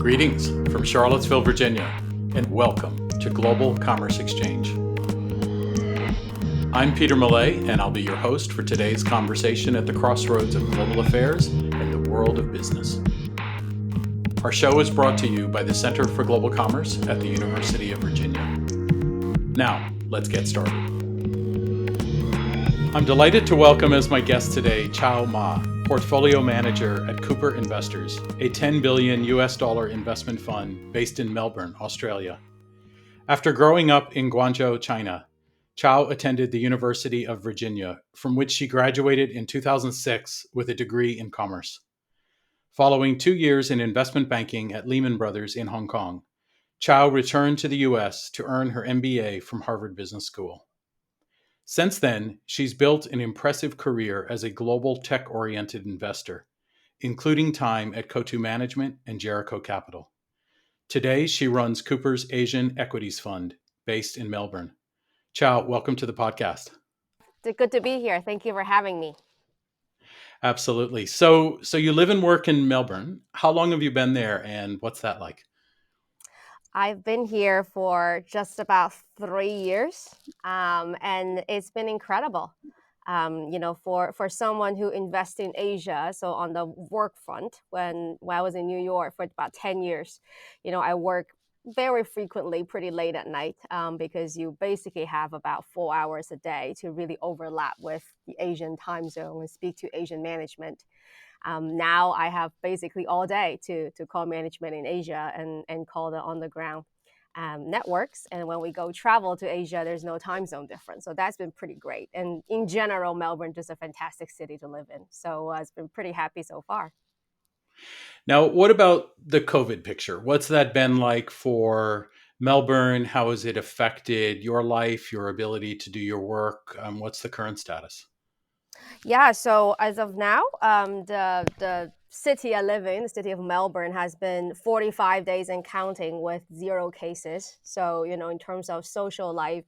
Greetings from Charlottesville, Virginia, and welcome to Global Commerce Exchange. I'm Peter Maillet, and I'll be your host for today's conversation at the crossroads of global affairs and the world of business. Our show is brought to you by the Center for Global Commerce at the University of Virginia. Now, let's get started. I'm delighted to welcome as my guest today Qiao Ma, Portfolio Manager at Cooper Investors, a $10 billion investment fund based in Melbourne, Australia. After growing up in Guangzhou, China, Qiao attended the University of Virginia, from which she graduated in 2006 with a degree in commerce. Following 2 years in investment banking at Lehman Brothers in Hong Kong, Qiao returned to the US to earn her MBA from Harvard Business School. Since then, she's built an impressive career as a global tech-oriented investor, including time at Coatue Management and Jericho Capital. Today, she runs Cooper's Asian Equities Fund, based in Melbourne. Qiao, welcome to the podcast. Good to be here. Thank you for having me. Absolutely. So you live and work in Melbourne. How long have you been there, and what's that like? I've been here for just about 3 years, and it's been incredible. For someone who invests in Asia, so on the work front, when I was in New York for about 10 years, I work very frequently, pretty late at night, because you basically have about 4 hours a day to really overlap with the Asian time zone and speak to Asian management. Now I have basically all day to call management in Asia and call the on-the-ground networks. And when we go travel to Asia, there's no time zone difference. So that's been pretty great. And in general, Melbourne is a fantastic city to live in. So it's been pretty happy so far. Now, what about the COVID picture? What's that been like for Melbourne? How has it affected your life, your ability to do your work? What's the current status? Yeah, so as of now, the city I live in, the city of Melbourne, has been 45 days and counting with 0 cases. So, in terms of social life,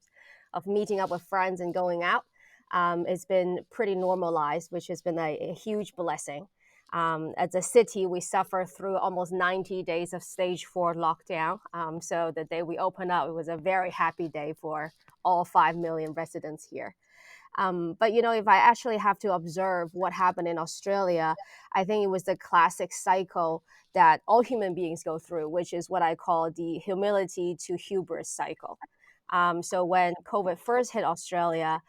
of meeting up with friends and going out, it's been pretty normalized, which has been a huge blessing. As a city, we suffer through almost 90 days of stage 4 lockdown. So the day we opened up, it was a very happy day for all 5 million residents here. But if I actually have to observe what happened in Australia, I think it was the classic cycle that all human beings go through, which is what I call the humility to hubris cycle. So when COVID first hit Australia,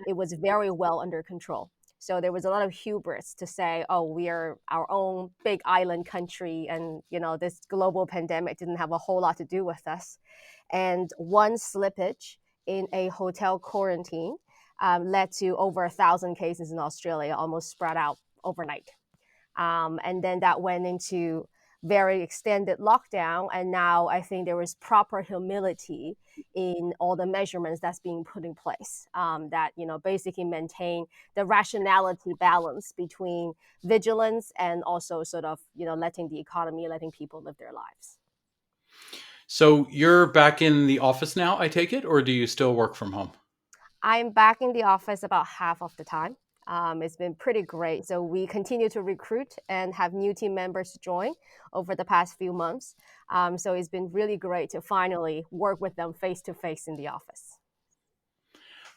it was very well under control. So there was a lot of hubris to say, oh, we are our own big island country, and this global pandemic didn't have a whole lot to do with us. And one slippage in a hotel quarantine led to over 1,000 cases in Australia, almost spread out overnight. And then that went into very extended lockdown. And now I think there is proper humility in all the measurements that's being put in place that, basically maintain the rationality balance between vigilance and also sort of, letting the economy, letting people live their lives. So you're back in the office now, I take it, or do you still work from home? I'm back in the office about half of the time. It's been pretty great. So we continue to recruit and have new team members join over the past few months. So it's been really great to finally work with them face to face in the office.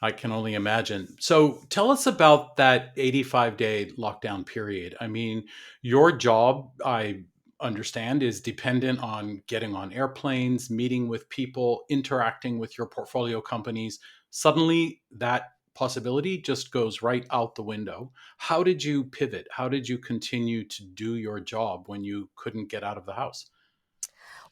I can only imagine. So tell us about that 85-day lockdown period. I mean, your job, I understand, is dependent on getting on airplanes, meeting with people, interacting with your portfolio companies. Suddenly, that possibility just goes right out the window. How did you pivot? How did you continue to do your job when you couldn't get out of the house?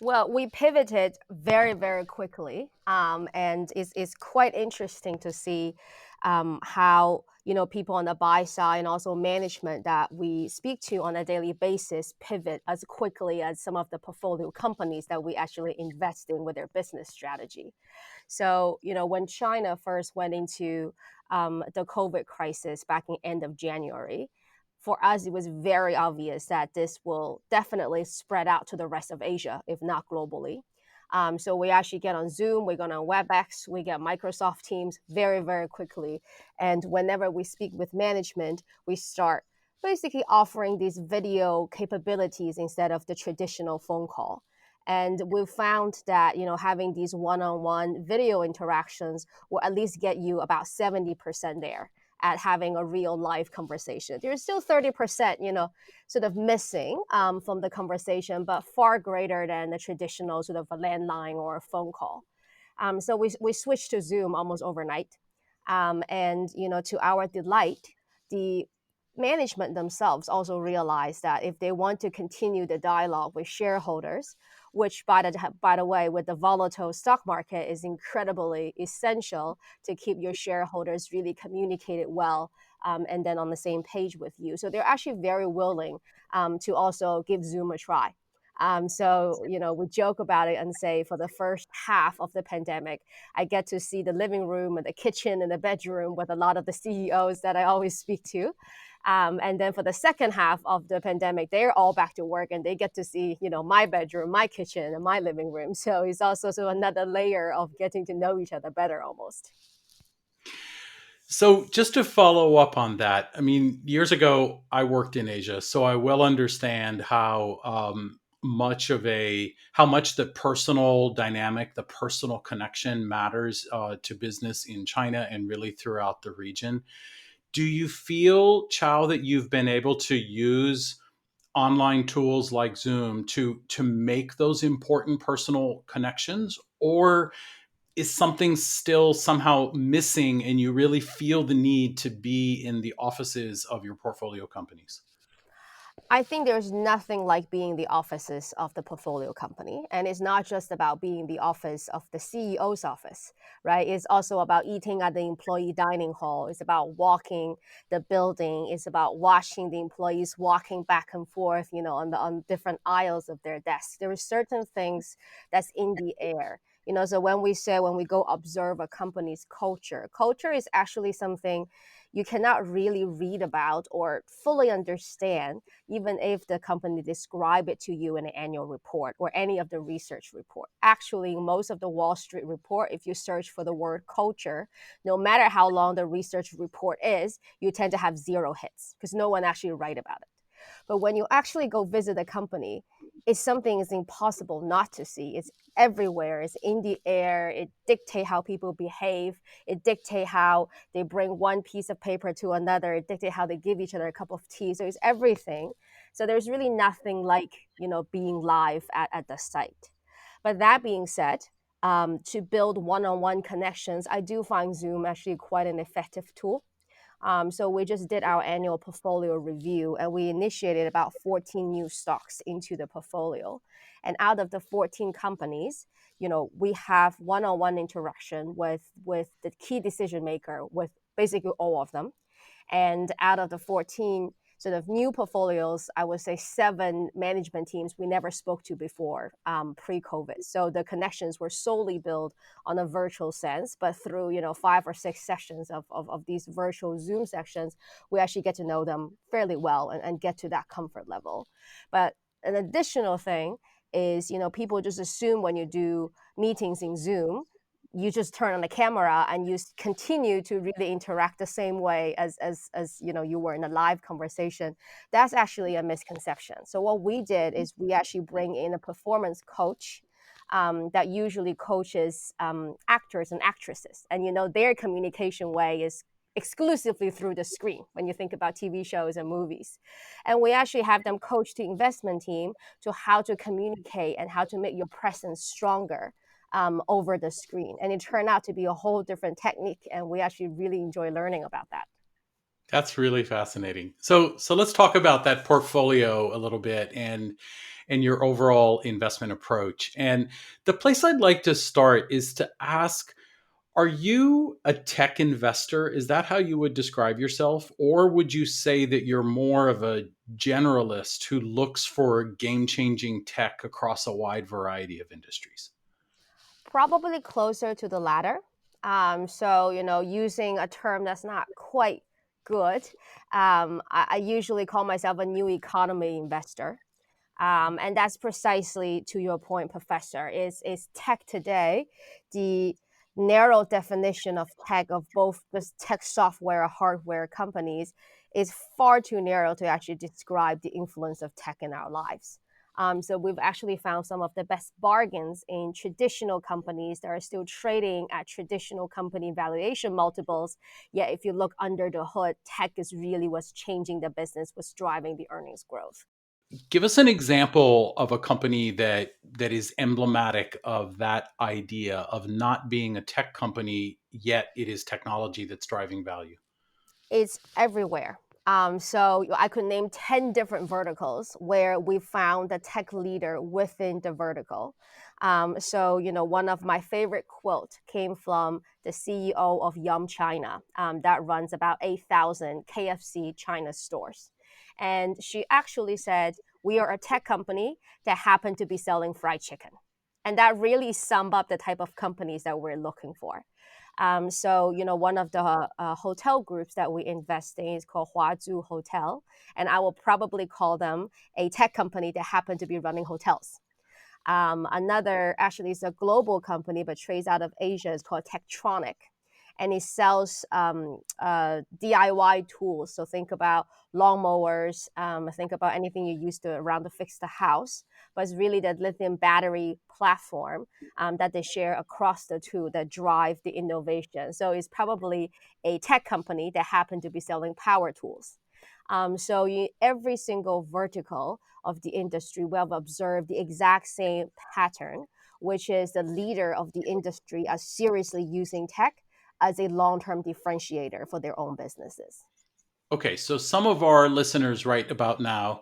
Well, we pivoted very, very quickly, and it's quite interesting to see how people on the buy side and also management that we speak to on a daily basis pivot as quickly as some of the portfolio companies that we actually invest in with their business strategy. So when China first went into the COVID crisis back in end of January, for us, it was very obvious that this will definitely spread out to the rest of Asia, if not globally. So we actually get on Zoom, we go on WebEx, we get Microsoft Teams very, very quickly. And whenever we speak with management, we start basically offering these video capabilities instead of the traditional phone call. And we found that, having these one-on-one video interactions will at least get you about 70% there at having a real live conversation. There's still 30%, sort of missing from the conversation, but far greater than the traditional sort of a landline or a phone call. So we switched to Zoom almost overnight. And, to our delight, the management themselves also realized that if they want to continue the dialogue with shareholders, which by the way, with the volatile stock market is incredibly essential to keep your shareholders really communicated well, and then on the same page with you. So they're actually very willing to also give Zoom a try. So, we joke about it and say for the first half of the pandemic, I get to see the living room and the kitchen and the bedroom with a lot of the CEOs that I always speak to. And then for the second half of the pandemic, they're all back to work and they get to see, my bedroom, my kitchen, and my living room. So it's also another layer of getting to know each other better almost. So just to follow up on that, I mean, years ago I worked in Asia, so I well understand how much the personal dynamic, the personal connection matters to business in China and really throughout the region. Do you feel, Qiao, that you've been able to use online tools like Zoom to make those important personal connections, or is something still somehow missing and you really feel the need to be in the offices of your portfolio companies? I think there's nothing like being the offices of the portfolio company. And it's not just about being the office of the CEO's office, right? It's also about eating at the employee dining hall. It's about walking the building. It's about watching the employees walking back and forth, on different aisles of their desks. There are certain things that's in the air. So when we go observe a company's culture is actually something you cannot really read about or fully understand, even if the company describe it to you in an annual report or any of the research report. Actually, most of the Wall Street report, if you search for the word culture, no matter how long the research report is, you tend to have 0 hits because no one actually write about it. But when you actually go visit a company, it's something is impossible not to see. It's everywhere. It's in the air. It dictates how people behave. It dictates how they bring one piece of paper to another. It dictates how they give each other a cup of tea. So it's everything. So there's really nothing like, being live at the site. But that being said, to build one-on-one connections, I do find Zoom actually quite an effective tool. So we just did our annual portfolio review and we initiated about 14 new stocks into the portfolio. And out of the 14 companies, we have one-on-one interaction with the key decision maker with basically all of them. And out of the 14 sort of new portfolios, I would say 7 management teams we never spoke to before pre-COVID. So the connections were solely built on a virtual sense, but through 5 or 6 sessions of these virtual Zoom sessions, we actually get to know them fairly well and get to that comfort level. But an additional thing is, people just assume when you do meetings in Zoom, you just turn on the camera and you continue to really interact the same way as you were in a live conversation. That's actually a misconception. So what we did is we actually bring in a performance coach that usually coaches actors and actresses, and their communication way is exclusively through the screen when you think about TV shows and movies. And we actually have them coach the investment team to how to communicate and how to make your presence stronger over the screen. And it turned out to be a whole different technique. And we actually really enjoy learning about that. That's really fascinating. So let's talk about that portfolio a little bit and your overall investment approach. And the place I'd like to start is to ask, are you a tech investor? Is that how you would describe yourself? Or would you say that you're more of a generalist who looks for game-changing tech across a wide variety of industries? Probably closer to the latter. So, using a term that's not quite good, I usually call myself a new economy investor. And that's precisely to your point, Professor, is tech today the narrow definition of tech of both the tech software hardware companies is far too narrow to actually describe the influence of tech in our lives. So we've actually found some of the best bargains in traditional companies that are still trading at traditional company valuation multiples. Yet if you look under the hood, tech is really what's changing the business, what's driving the earnings growth. Give us an example of a company that is emblematic of that idea of not being a tech company, yet it is technology that's driving value. It's everywhere. So I could name 10 different verticals where we found the tech leader within the vertical. One of my favorite quote came from the CEO of Yum China, that runs about 8,000 KFC China stores. And she actually said, "We are a tech company that happen to be selling fried chicken." And that really summed up the type of companies that we're looking for. One of the hotel groups that we invest in is called Huazhu Hotel, and I will probably call them a tech company that happen to be running hotels. Another actually is a global company, but trades out of Asia. Is called Tektronic, and it sells DIY tools. So think about lawnmowers, think about anything you use to around to fix the house. But it's really the lithium battery platform that they share across the two that drive the innovation. So it's probably a tech company that happen to be selling power tools. Every single vertical of the industry, we have observed the exact same pattern, which is the leader of the industry are seriously using tech as a long-term differentiator for their own businesses. Okay, so some of our listeners right about now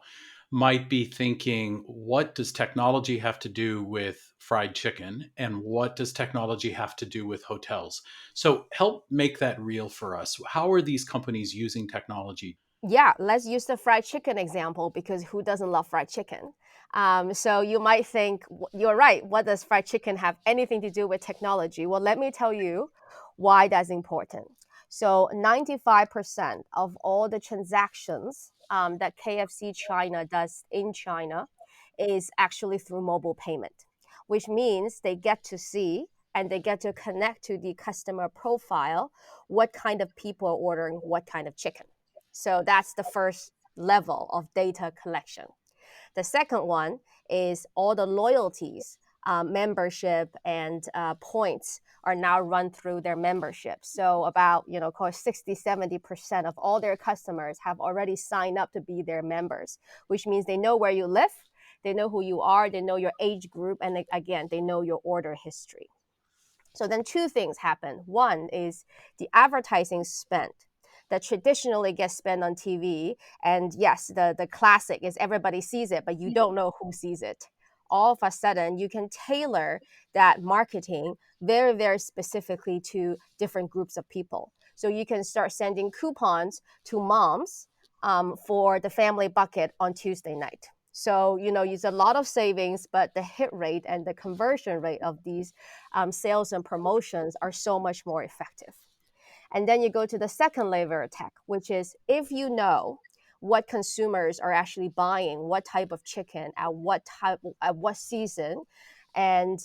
might be thinking, what does technology have to do with fried chicken? And what does technology have to do with hotels? So help make that real for us. How are these companies using technology? Yeah, let's use the fried chicken example because who doesn't love fried chicken? So you might think, you're right, what does fried chicken have anything to do with technology? Well, let me tell you why that's important. So 95% of all the transactions that KFC China does in China is actually through mobile payment, which means they get to see and they get to connect to the customer profile what kind of people are ordering what kind of chicken. So that's the first level of data collection. The second one is all the loyalties, membership, and points are now run through their membership. So about, call it 60-70% of all their customers have already signed up to be their members, which means they know where you live, they know who you are, they know your age group, and again, they know your order history. So then two things happen. One is the advertising spent that traditionally gets spent on TV. And yes, the classic is everybody sees it, but you don't know who sees it. All of a sudden, you can tailor that marketing very, very specifically to different groups of people. So you can start sending coupons to moms for the family bucket on Tuesday night. So, use a lot of savings, but the hit rate and the conversion rate of these sales and promotions are so much more effective. And then you go to the second layer of tech, which is if you know what consumers are actually buying, what type of chicken at what season, and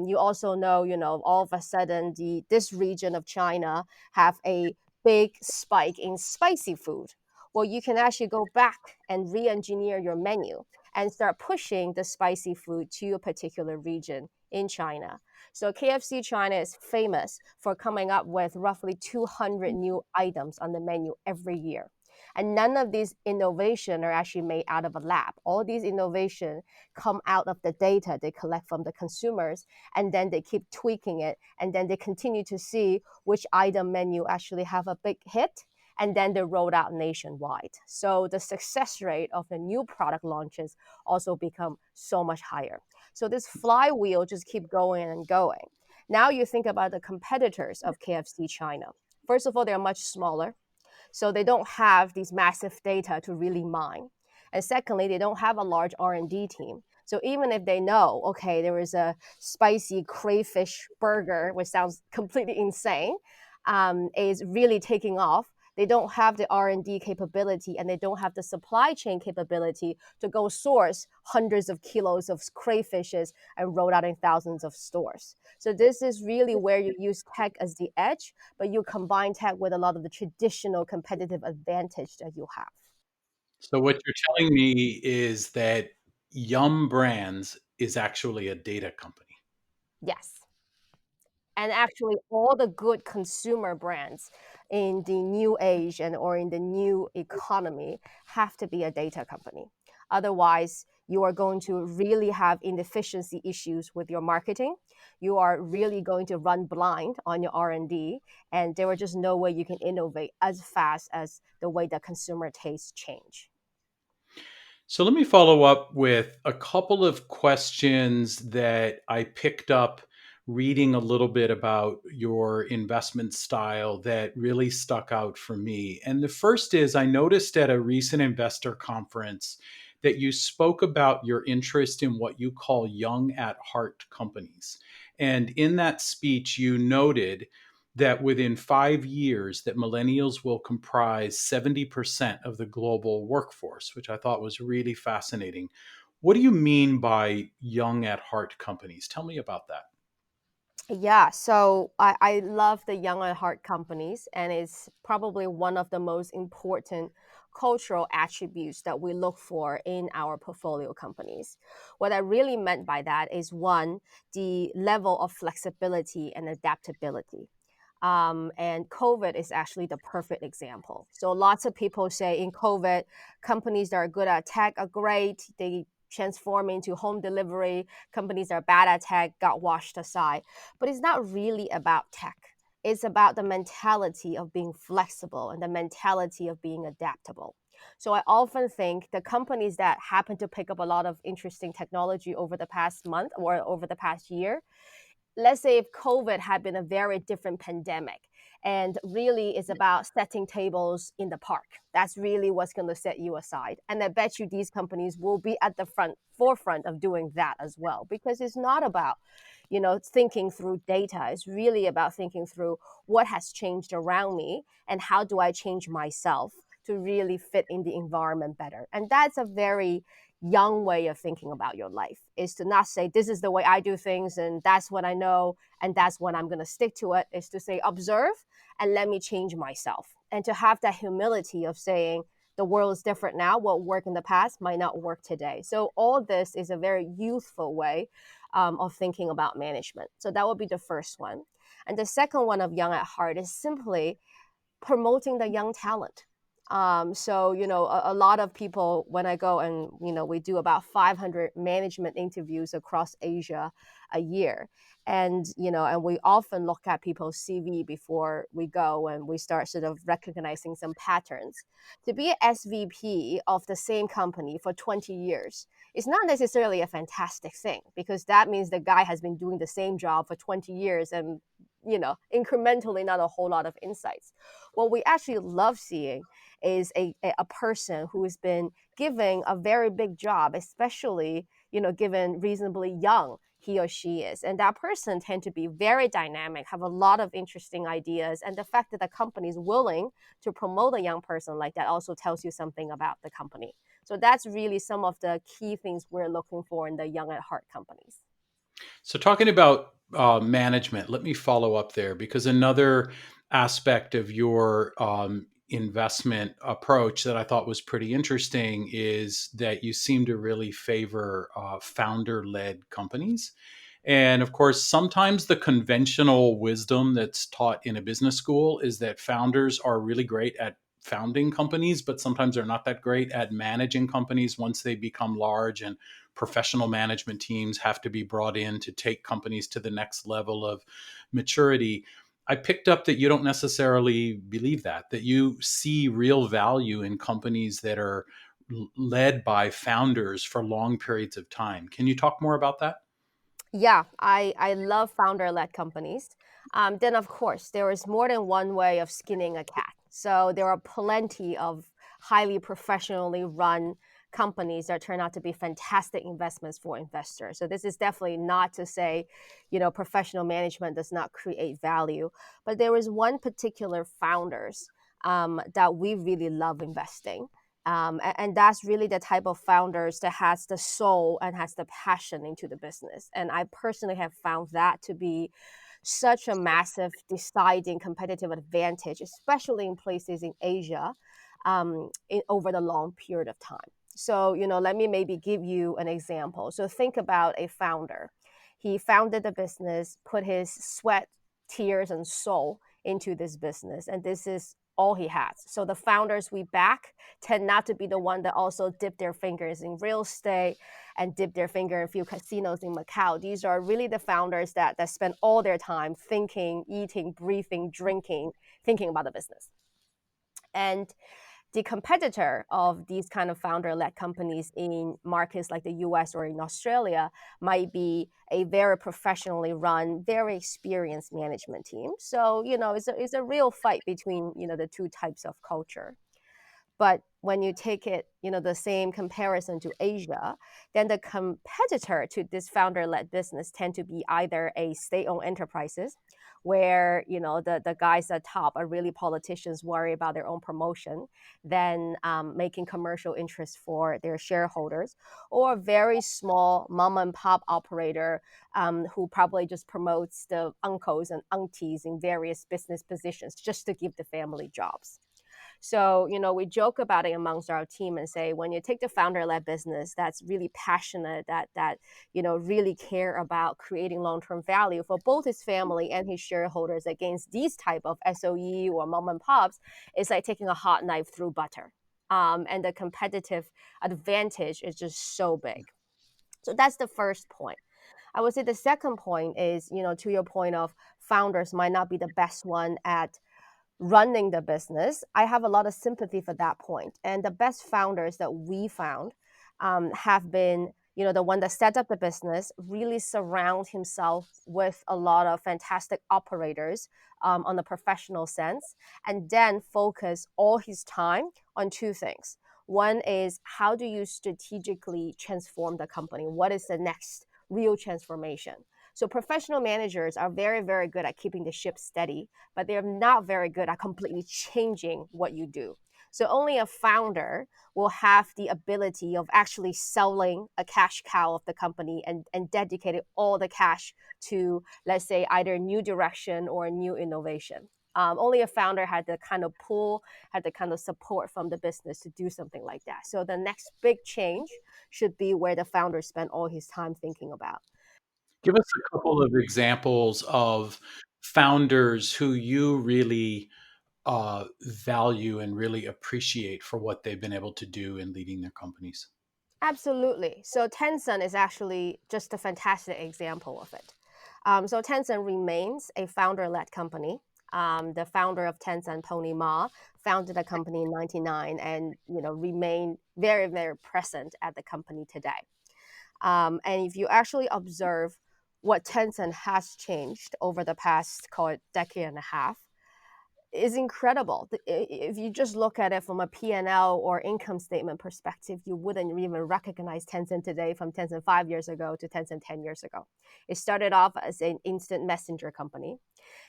you also know, all of a sudden this region of China have a big spike in spicy food. Well, you can actually go back and re-engineer your menu and start pushing the spicy food to a particular region in China. So KFC China is famous for coming up with roughly 200 new items on the menu every year. And none of these innovation are actually made out of a lab. All these innovation come out of the data they collect from the consumers, and then they keep tweaking it, and then they continue to see which item menu actually have a big hit, and then they're rolled out nationwide. So the success rate of the new product launches also become so much higher. So this flywheel just keep going and going. Now you think about the competitors of KFC China. First of all, they're much smaller. So they don't have these massive data to really mine. And secondly, they don't have a large R&D team. So even if they know, okay, there is a spicy crayfish burger, which sounds completely insane, is really taking off, They don't have the R&D capability, and they don't have the supply chain capability to go source hundreds of kilos of crayfishes and roll out in thousands of stores. So this is really where you use tech as the edge, but you combine tech with a lot of the traditional competitive advantage that you have. So what you're telling me is that Yum Brands is actually a data company. Yes. And actually, all the good consumer brands in the new age and or in the new economy have to be a data company. Otherwise, you are going to really have inefficiency issues with your marketing. You are really going to run blind on your R&D, and there are just no way you can innovate as fast as the way that consumer tastes change. So let me follow up with a couple of questions that I picked up reading a little bit about your investment style that really stuck out for me. And the first is I noticed at a recent investor conference that you spoke about your interest in what you call young at heart companies. And in that speech, you noted that within 5 years that millennials will comprise 70% of the global workforce, which I thought was really fascinating. What do you mean by young at heart companies? Tell me about that. Yeah, so I love the young at heart companies, and it's probably one of the most important cultural attributes that we look for in our portfolio companies. What I really meant by that is one, the level of flexibility and adaptability. And COVID is actually the perfect example. So lots of people say in COVID, companies that are good at tech are great. They transform into home delivery. Companies that are bad at tech got washed aside. But it's not really about tech. It's about the mentality of being flexible and the mentality of being adaptable. So I often think the companies that happen to pick up a lot of interesting technology over the past month or over the past year, let's say if COVID had been a very different pandemic and really is about setting tables in the park, that's really what's going to set you aside. And I bet you these companies will be at the forefront of doing that as well, because it's not about, thinking through data. It's really about thinking through what has changed around me and how do I change myself to really fit in the environment better. And that's a very young way of thinking about your life, is to not say this is the way I do things and that's what I know and that's what I'm going to stick to it. Is to say observe and let me change myself, and to have that humility of saying the world is different now. What worked in the past might not work today. So all this is a very youthful way of thinking about management. So that would be the first one. And the second one of young at heart is simply promoting the young talent. So, a lot of people, when I go and, we do about 500 management interviews across Asia a year. And we often look at people's CV before we go, and we start sort of recognizing some patterns. To be an SVP of the same company for 20 years is not necessarily a fantastic thing, because that means the guy has been doing the same job for 20 years and, incrementally not a whole lot of insights. What we actually love seeing is a person who has been given a very big job, especially, given reasonably young he or she is. And that person tend to be very dynamic, have a lot of interesting ideas. And the fact that the company is willing to promote a young person like that also tells you something about the company. So that's really some of the key things we're looking for in the young at heart companies. So, talking about management, let me follow up there because another aspect of your investment approach that I thought was pretty interesting is that you seem to really favor founder led companies. And of course, sometimes the conventional wisdom that's taught in a business school is that founders are really great at founding companies, but sometimes they're not that great at managing companies once they become large, and professional management teams have to be brought in to take companies to the next level of maturity. I picked up that you don't necessarily believe that you see real value in companies that are led by founders for long periods of time. Can you talk more about that? Yeah, I love founder led companies. Then, of course, there is more than one way of skinning a cat. So there are plenty of highly professionally run companies that turn out to be fantastic investments for investors. So this is definitely not to say, professional management does not create value, but there is one particular founders that we really love investing. And that's really the type of founders that has the soul and has the passion into the business. And I personally have found that to be such a massive deciding competitive advantage, especially in places in Asia, over the long period of time. So, let me maybe give you an example. So think about a founder. He founded the business, put his sweat, tears, and soul into this business, and this is all he has. So the founders we back tend not to be the one that also dip their fingers in real estate and dip their finger in a few casinos in Macau. These are really the founders that spend all their time thinking, eating, breathing, drinking, thinking about the business. And the competitor of these kind of founder-led companies in markets like the US or in Australia might be a very professionally run, very experienced management team. So, it's a real fight between, the two types of culture. But when you take it, the same comparison to Asia, then the competitor to this founder-led business tend to be either a state-owned enterprises, where the guys at top are really politicians, worry about their own promotion, then making commercial interest for their shareholders, or a very small mom and pop operator who probably just promotes the uncles and aunties in various business positions just to give the family jobs. So, we joke about it amongst our team and say, when you take the founder-led business that's really passionate, that really care about creating long-term value for both his family and his shareholders against these type of SOE or mom and pops, it's like taking a hot knife through butter. And the competitive advantage is just so big. So that's the first point. I would say the second point is, to your point of founders might not be the best one at running the business. I have a lot of sympathy for that point. And the best founders that we found have been, the one that set up the business, really surround himself with a lot of fantastic operators on the professional sense, and then focus all his time on two things. One is, how do you strategically transform the company? What is the next real transformation? So professional managers are very, very good at keeping the ship steady, but they're not very good at completely changing what you do. So only a founder will have the ability of actually selling a cash cow of the company and dedicating all the cash to, let's say, either new direction or new innovation. Only a founder had the kind of pull, had the kind of support from the business to do something like that. So the next big change should be where the founder spent all his time thinking about. Give us a couple of examples of founders who you really value and really appreciate for what they've been able to do in leading their companies. Absolutely. So Tencent is actually just a fantastic example of it. So Tencent remains a founder-led company. The founder of Tencent, Tony Ma, founded a company in '99 and remained very, very present at the company today. And if you actually observe what Tencent has changed over the past, call it, decade and a half, is incredible. If you just look at it from a P&L or income statement perspective, you wouldn't even recognize Tencent today from Tencent 5 years ago to Tencent 10 years ago. It started off as an instant messenger company.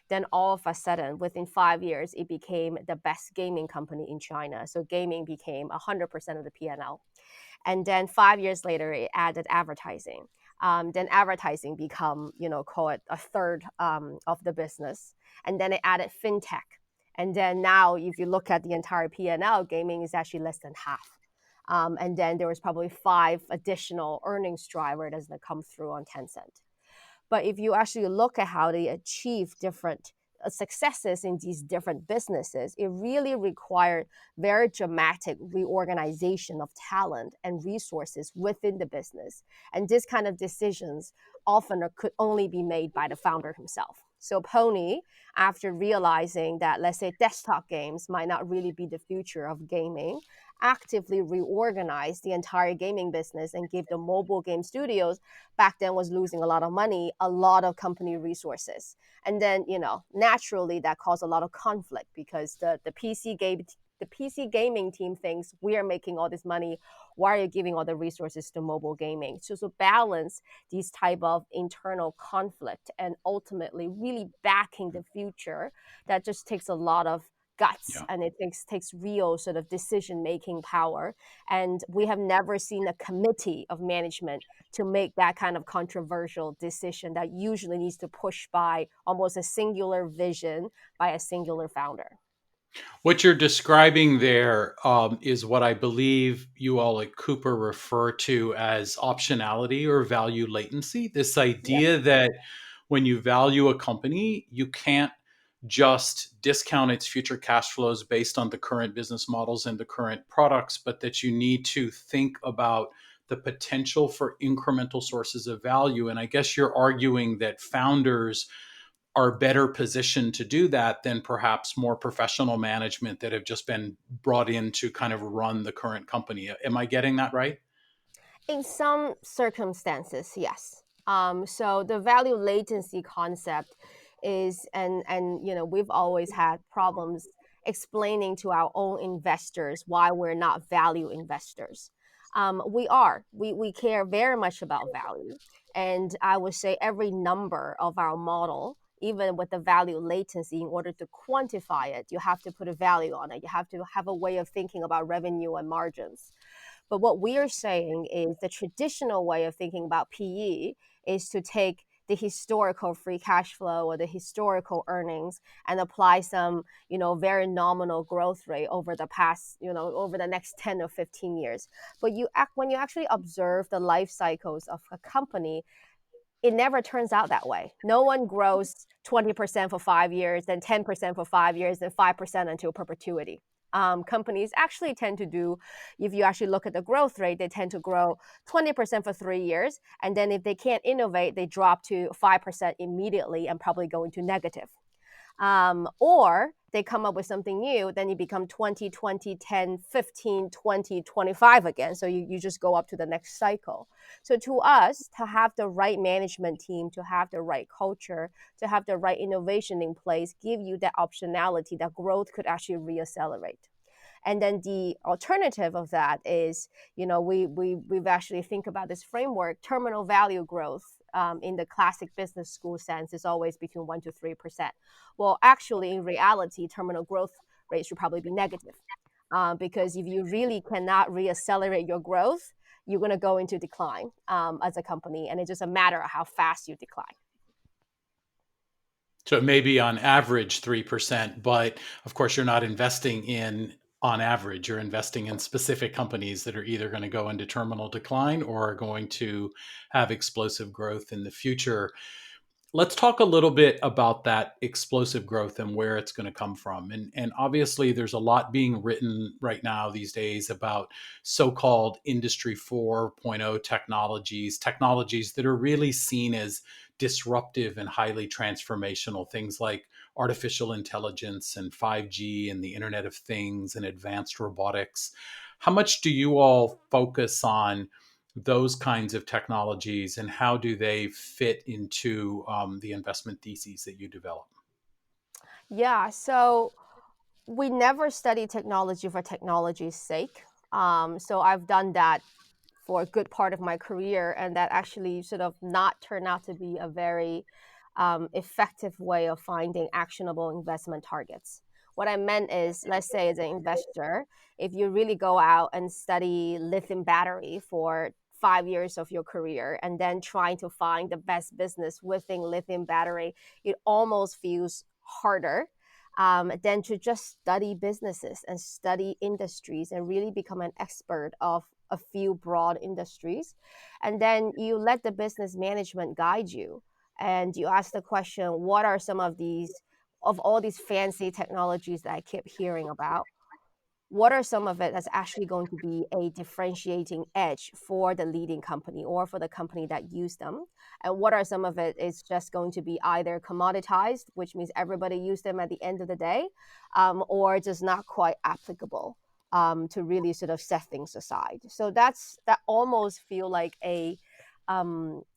Then all of a sudden, within 5 years, it became the best gaming company in China. So gaming became 100% of the P&L. And then 5 years later, it added advertising. Then advertising become, call it a third of the business. And then it added fintech. And then now, if you look at the entire P&L, gaming is actually less than half. And then there was probably 5 additional earnings drivers that's going to come through on Tencent. But if you actually look at how they achieve different successes in these different businesses, it really required very dramatic reorganization of talent and resources within the business. And this kind of decisions often could only be made by the founder himself. So Pony, after realizing that, let's say, desktop games might not really be the future of gaming, actively reorganized the entire gaming business and gave the mobile game studios, back then was losing a lot of money, a lot of company resources. And then, naturally that caused a lot of conflict because the PC gaming team thinks we are making all this money. Why are you giving all the resources to mobile gaming? So balance these type of internal conflict and ultimately really backing the future. That just takes a lot of guts, Yeah. and it takes real sort of decision making power. And we have never seen a committee of management to make that kind of controversial decision that usually needs to push by almost a singular vision by a singular founder. What you're describing there is what I believe you all at Cooper refer to as optionality or value latency. This Yeah. idea that when you value a company, you can't just discount its future cash flows based on the current business models and the current products, but that you need to think about the potential for incremental sources of value. And I guess you're arguing that founders are better positioned to do that than perhaps more professional management that have just been brought in to kind of run the current company. Am I getting that right? In some circumstances, yes. So the value latency concept is, and we've always had problems explaining to our own investors why we're not value investors. We care very much about value, and I would say every number of our model, even with the value latency, in order to quantify it, you have to put a value on it. You have to have a way of thinking about revenue and margins. But what we are saying is the traditional way of thinking about PE is to take the historical free cash flow or the historical earnings and apply some, very nominal growth rate over the past, over the next 10 or 15 years. But when you actually observe the life cycles of a company, it never turns out that way. No one grows 20% for 5 years, then 10% for 5 years, then 5% until perpetuity. Companies actually tend to do, if you actually look at the growth rate, they tend to grow 20% for 3 years. And then if they can't innovate, they drop to 5% immediately and probably go into negative. Or they come up with something new, then you become 20, 20, 10, 15, 20, 25 again. So you just go up to the next cycle. So to us, to have the right management team, to have the right culture, to have the right innovation in place, give you that optionality that growth could actually reaccelerate. And then the alternative of that is, we've actually think about this framework. Terminal value growth, in the classic business school sense, is always between 1% to 3%. Well, actually, in reality, terminal growth rates should probably be negative, because if you really cannot reaccelerate your growth, you're going to go into decline as a company, and it's just a matter of how fast you decline. So it may be on average 3%, but of course, you're not investing in on average. You're investing in specific companies that are either going to go into terminal decline or are going to have explosive growth in the future. Let's talk a little bit about that explosive growth and where it's going to come from. And obviously, there's a lot being written right now these days about so-called Industry 4.0 technologies that are really seen as disruptive and highly transformational. Things like artificial intelligence and 5G and the Internet of Things and advanced robotics. How much do you all focus on those kinds of technologies, and how do they fit into the investment theses that you develop? Yeah, so we never study technology for technology's sake. So I've done that for a good part of my career, and that actually sort of not turned out to be a very effective way of finding actionable investment targets. What I meant is, let's say as an investor, if you really go out and study lithium battery for 5 years of your career and then trying to find the best business within lithium battery, it almost feels harder than to just study businesses and study industries and really become an expert of a few broad industries. And then you let the business management guide you. And you ask the question, what are some of all these fancy technologies that I keep hearing about? What are some of it that's actually going to be a differentiating edge for the leading company or for the company that use them? And what are some of it is just going to be either commoditized, which means everybody use them at the end of the day, or just not quite applicable to really sort of set things aside. So that almost feel like a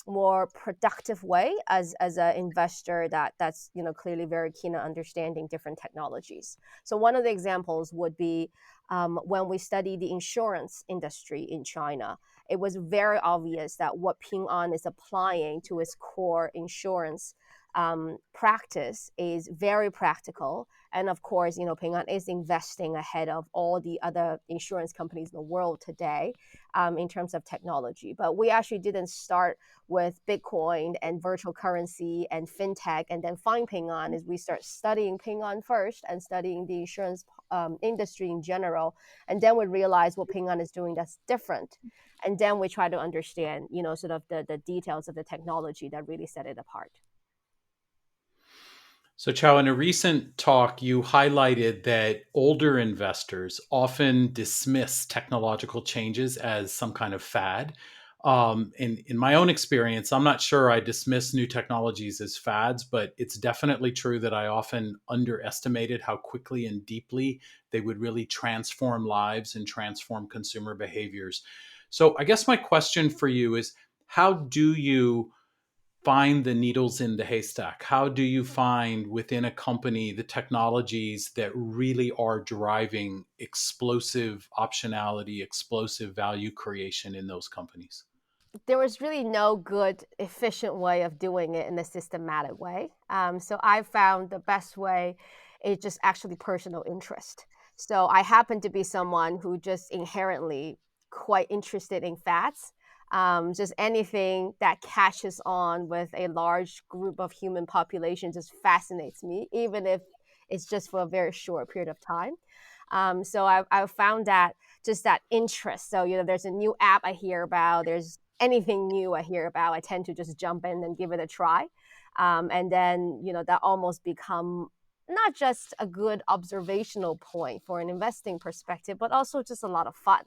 more productive way as an investor that's clearly very keen on understanding different technologies. So one of the examples would be when we study the insurance industry in China. It was very obvious that what Ping An is applying to its core insurance practice is very practical. And of course, Ping An is investing ahead of all the other insurance companies in the world today in terms of technology. But we actually didn't start with Bitcoin and virtual currency and fintech and then find Ping An. Is we start studying Ping An first and studying the insurance industry in general. And then we realize what Ping An is doing that's different. And then we try to understand, sort of the details of the technology that really set it apart. So, Qiao, in a recent talk, you highlighted that older investors often dismiss technological changes as some kind of fad. In my own experience, I'm not sure I dismiss new technologies as fads, but it's definitely true that I often underestimated how quickly and deeply they would really transform lives and transform consumer behaviors. So, I guess my question for you is, how do you find the needles in the haystack? How do you find within a company the technologies that really are driving explosive optionality, explosive value creation in those companies? There was really no good, efficient way of doing it in a systematic way. So I found the best way is just actually personal interest. So I happen to be someone who just inherently quite interested in fads. Just anything that catches on with a large group of human population just fascinates me, even if it's just for a very short period of time. So I found that just that interest. So, there's a new app I hear about, there's anything new I hear about, I tend to just jump in and give it a try. And then, that almost become not just a good observational point for an investing perspective, but also just a lot of fun.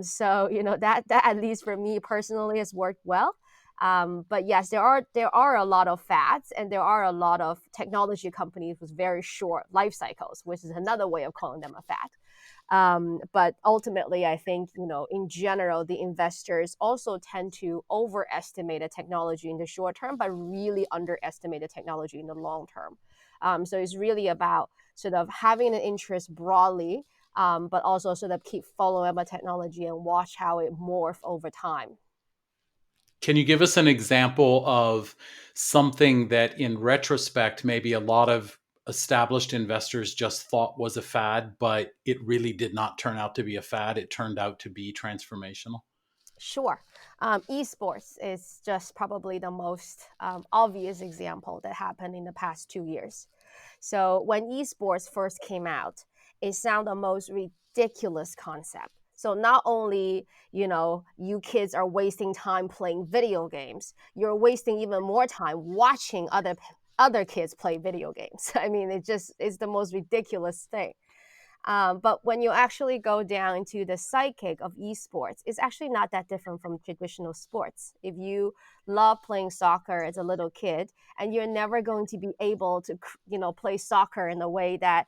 So, that at least for me personally has worked well. But yes, there are a lot of fads, and there are a lot of technology companies with very short life cycles, which is another way of calling them a fad. But ultimately, I think, in general, the investors also tend to overestimate a technology in the short term, but really underestimate the technology in the long term. So it's really about sort of having an interest broadly, but also sort of keep following up a technology and watch how it morph over time. Can you give us an example of something that, in retrospect, maybe a lot of established investors just thought was a fad, but it really did not turn out to be a fad? It turned out to be transformational. Sure. Esports is just probably the most obvious example that happened in the past 2 years. So when esports first came out, it sounded the most ridiculous concept. So not only, you kids are wasting time playing video games, you're wasting even more time watching other kids play video games. I mean, it just is the most ridiculous thing. But when you actually go down into the psychic of esports, it's actually not that different from traditional sports. If you love playing soccer as a little kid, and you're never going to be able to, play soccer in the way that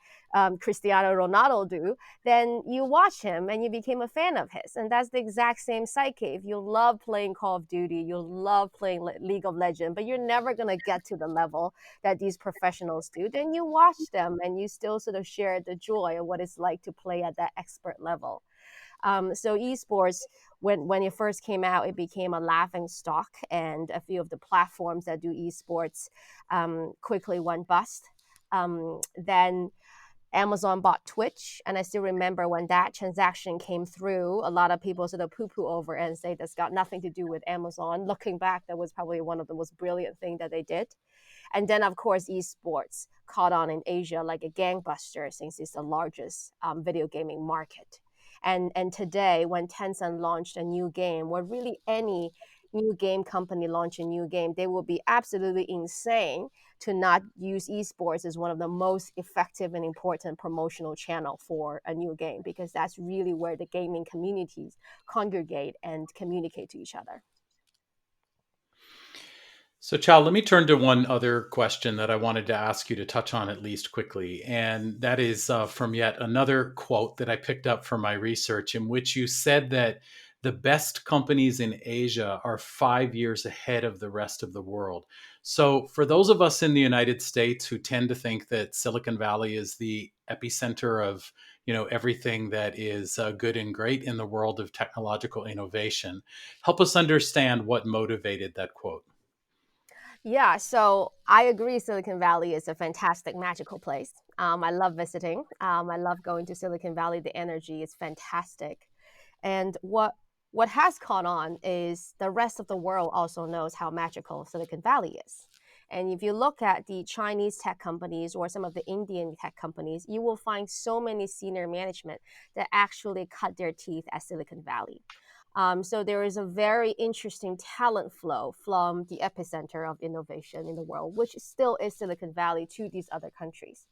Cristiano Ronaldo do, then you watch him and you became a fan of his. And that's the exact same psyche. If you love playing Call of Duty, you love playing League of Legends, but you're never going to get to the level that these professionals do, then you watch them and you still sort of share the joy of what it's like to play at that expert level. So esports, when it first came out, it became a laughing stock, and a few of the platforms that do esports quickly went bust. Then Amazon bought Twitch, and I still remember when that transaction came through, a lot of people sort of poo-poo over and say that's got nothing to do with Amazon. Looking back, that was probably one of the most brilliant things that they did. And then, of course, esports caught on in Asia like a gangbuster, since it's the largest video gaming market. And today, when Tencent launched a new game, or really any new game company launch a new game, they will be absolutely insane to not use esports as one of the most effective and important promotional channel for a new game, because that's really where the gaming communities congregate and communicate to each other. So, Chow, let me turn to one other question that I wanted to ask you to touch on at least quickly. And that is from yet another quote that I picked up from my research, in which you said that the best companies in Asia are 5 years ahead of the rest of the world. So, for those of us in the United States who tend to think that Silicon Valley is the epicenter of everything that is good and great in the world of technological innovation, help us understand what motivated that quote. Yeah, so I agree. Silicon Valley is a fantastic, magical place. I love visiting. I love going to Silicon Valley. The energy is fantastic, and what has caught on is the rest of the world also knows how magical Silicon Valley is. And if you look at the Chinese tech companies or some of the Indian tech companies, you will find so many senior management that actually cut their teeth at Silicon Valley. So there is a very interesting talent flow from the epicenter of innovation in the world, which still is Silicon Valley, to these other countries.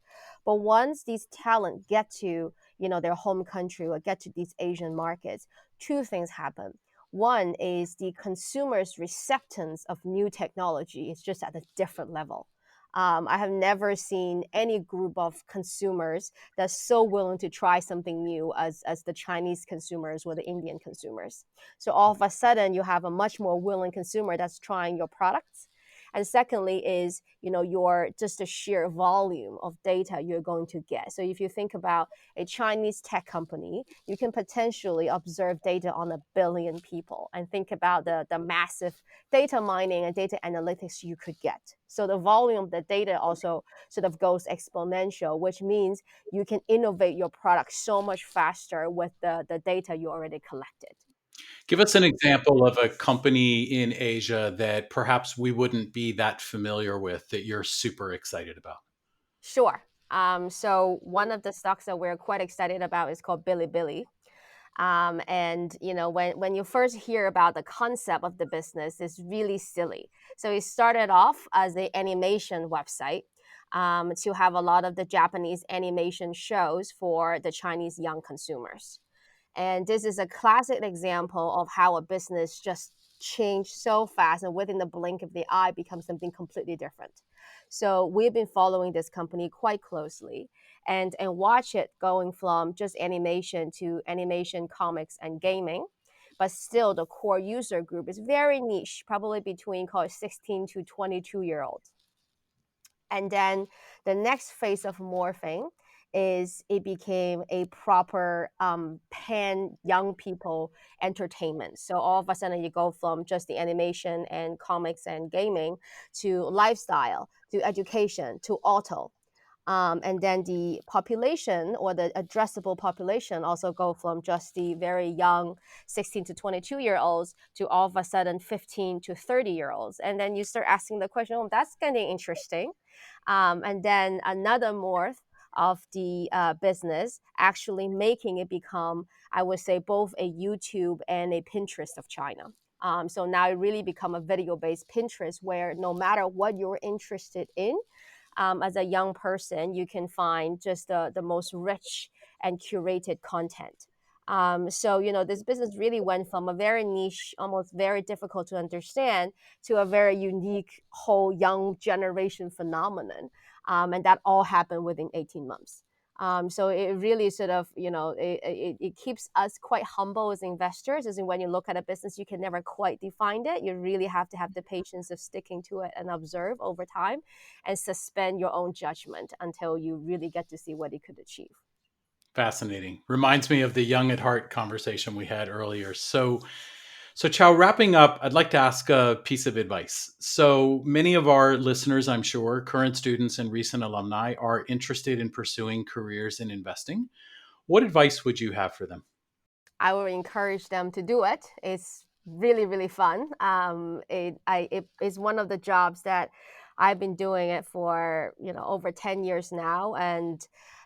But once these talent get to their home country or get to these Asian markets, two things happen. One is the consumer's receptance of new technology is just at a different level. I have never seen any group of consumers that's so willing to try something new as the Chinese consumers or the Indian consumers. So all of a sudden, you have a much more willing consumer that's trying your products. And secondly is, your just the sheer volume of data you're going to get. So if you think about a Chinese tech company, you can potentially observe data on 1 billion people and think about the massive data mining and data analytics you could get. So the volume of the data also sort of goes exponential, which means you can innovate your product so much faster with the data you already collected. Give us an example of a company in Asia that perhaps we wouldn't be that familiar with that you're super excited about. Sure. So one of the stocks that we're quite excited about is called Bilibili. And when you first hear about the concept of the business, it's really silly. So it started off as an animation website to have a lot of the Japanese animation shows for the Chinese young consumers. And this is a classic example of how a business just changed so fast and within the blink of the eye becomes something completely different. So we've been following this company quite closely and watch it going from just animation to animation, comics, and gaming. But still, the core user group is very niche, probably between call it 16 to 22-year-olds. And then the next phase of morphing is it became a proper pan young people entertainment. So all of a sudden you go from just the animation and comics and gaming to lifestyle, to education, to auto. And then the population or the addressable population also go from just the very young 16 to 22-year-olds to all of a sudden 15 to 30-year-olds. And then you start asking the question, oh, that's getting interesting. And then another morph of the business actually making it become, I would say, both a YouTube and a Pinterest of China. So now it really become a video-based Pinterest where no matter what you're interested in, as a young person, you can find just the most rich and curated content. So, this business really went from a very niche, almost very difficult to understand, to a very unique whole young generation phenomenon. And that all happened within 18 months. So it really sort of, it keeps us quite humble as investors, as in when you look at a business, you can never quite define it. You really have to have the patience of sticking to it and observe over time and suspend your own judgment until you really get to see what it could achieve. Fascinating. Reminds me of the young at heart conversation we had earlier. So Chow, wrapping up, I'd like to ask a piece of advice. So many of our listeners, I'm sure, current students and recent alumni, are interested in pursuing careers in investing. What advice would you have for them? I will encourage them to do it. It's really, really fun. It is one of the jobs that I've been doing it for, over 10 years now. And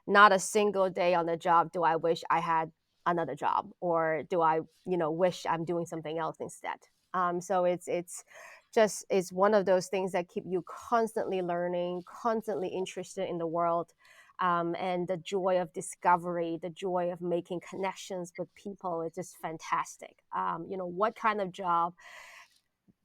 not a single day on the job do I wish I had another job, or do I, wish I'm doing something else instead. So it's one of those things that keep you constantly learning, constantly interested in the world, and the joy of discovery, the joy of making connections with people is just fantastic. What kind of job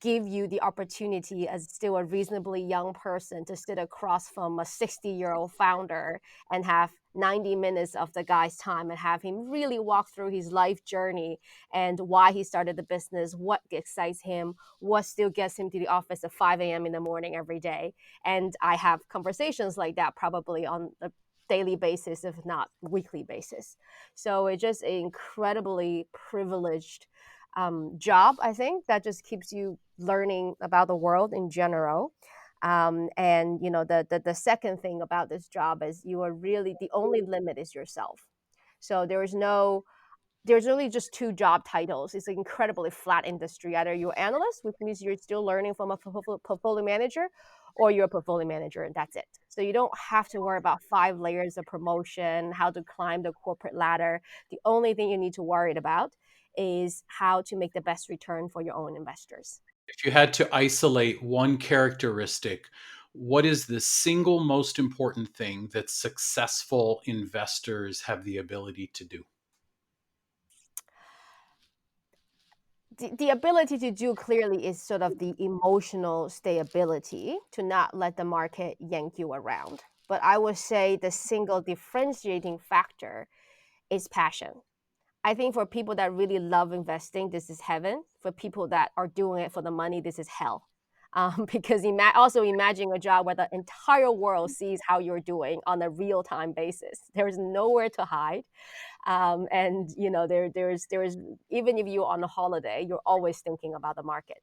give you the opportunity as still a reasonably young person to sit across from a 60-year-old founder and have 90 minutes of the guy's time and have him really walk through his life journey and why he started the business, what excites him, what still gets him to the office at 5 a.m. in the morning every day. And I have conversations like that probably on a daily basis, if not weekly basis. So it's just incredibly privileged job, I think, that just keeps you learning about the world in general. And the second thing about this job is you are really the only limit is yourself. So there's really just two job titles. It's an incredibly flat industry. Either you're analyst, which means you're still learning from a portfolio manager, or you're a portfolio manager, and that's it. So you don't have to worry about 5 layers of promotion, how to climb the corporate ladder. The only thing you need to worry about is how to make the best return for your own investors. If you had to isolate one characteristic, what is the single most important thing that successful investors have the ability to do? The ability to do clearly is sort of the emotional stability to not let the market yank you around. But I would say the single differentiating factor is passion. I think for people that really love investing, this is heaven. For people that are doing it for the money, this is hell. Because also imagine a job where the entire world sees how you're doing on a real time basis. There's nowhere to hide. And there's even if you're on a holiday, you're always thinking about the market.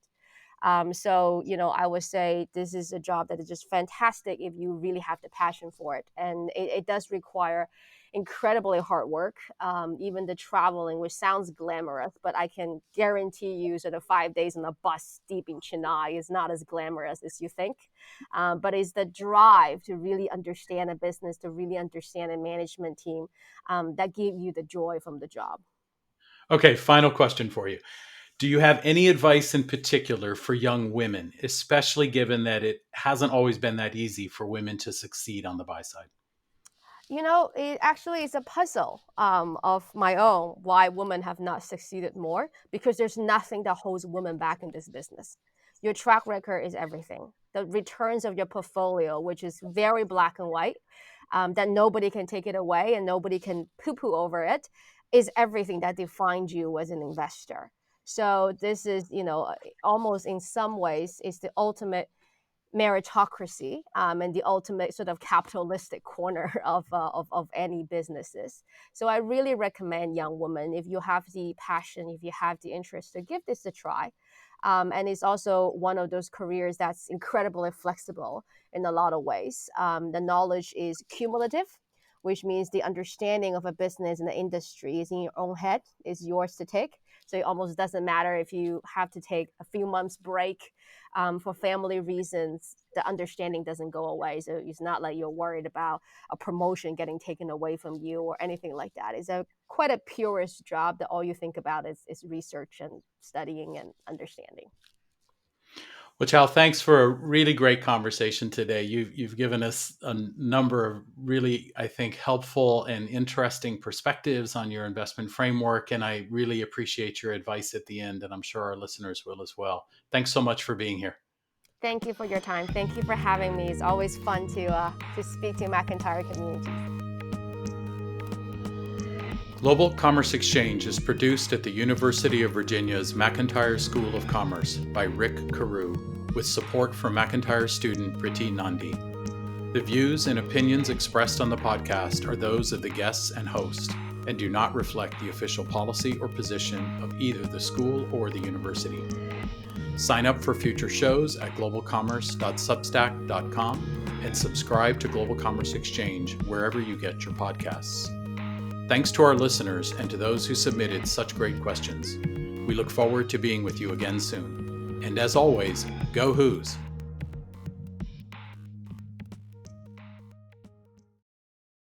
So I would say this is a job that is just fantastic if you really have the passion for it, and it does require incredibly hard work. Even the traveling, which sounds glamorous, but I can guarantee you sort of 5 days on a bus deep in Chennai is not as glamorous as you think. But it's the drive to really understand a business, to really understand a management team, that give you the joy from the job. Okay, final question for you. Do you have any advice in particular for young women, especially given that it hasn't always been that easy for women to succeed on the buy side? It actually is a puzzle of my own why women have not succeeded more, because there's nothing that holds women back in this business. Your track record is everything. The returns of your portfolio, which is very black and white, that nobody can take it away and nobody can poo-poo over it, is everything that defines you as an investor. So this is, almost in some ways, is the ultimate meritocracy, and the ultimate sort of capitalistic corner of any businesses. So I really recommend young women, if you have the passion, if you have the interest, to give this a try. And it's also one of those careers that's incredibly flexible in a lot of ways. The knowledge is cumulative, which means the understanding of a business and the industry is in your own head, is yours to take. So it almost doesn't matter if you have to take a few months break for family reasons. The understanding doesn't go away. So it's not like you're worried about a promotion getting taken away from you or anything like that. It's quite a purist job that all you think about is research and studying and understanding. Well, Chao, thanks for a really great conversation today. You've given us a number of really, I think, helpful and interesting perspectives on your investment framework, and I really appreciate your advice at the end, and I'm sure our listeners will as well. Thanks so much for being here. Thank you for your time. Thank you for having me. It's always fun to speak to McIntire community. Global Commerce Exchange is produced at the University of Virginia's McIntire School of Commerce by Rick Carew, with support from McIntire student Priti Nandi. The views and opinions expressed on the podcast are those of the guests and host, and do not reflect the official policy or position of either the school or the university. Sign up for future shows at globalcommerce.substack.com and subscribe to Global Commerce Exchange wherever you get your podcasts. Thanks to our listeners and to those who submitted such great questions. We look forward to being with you again soon. And as always, go Who's!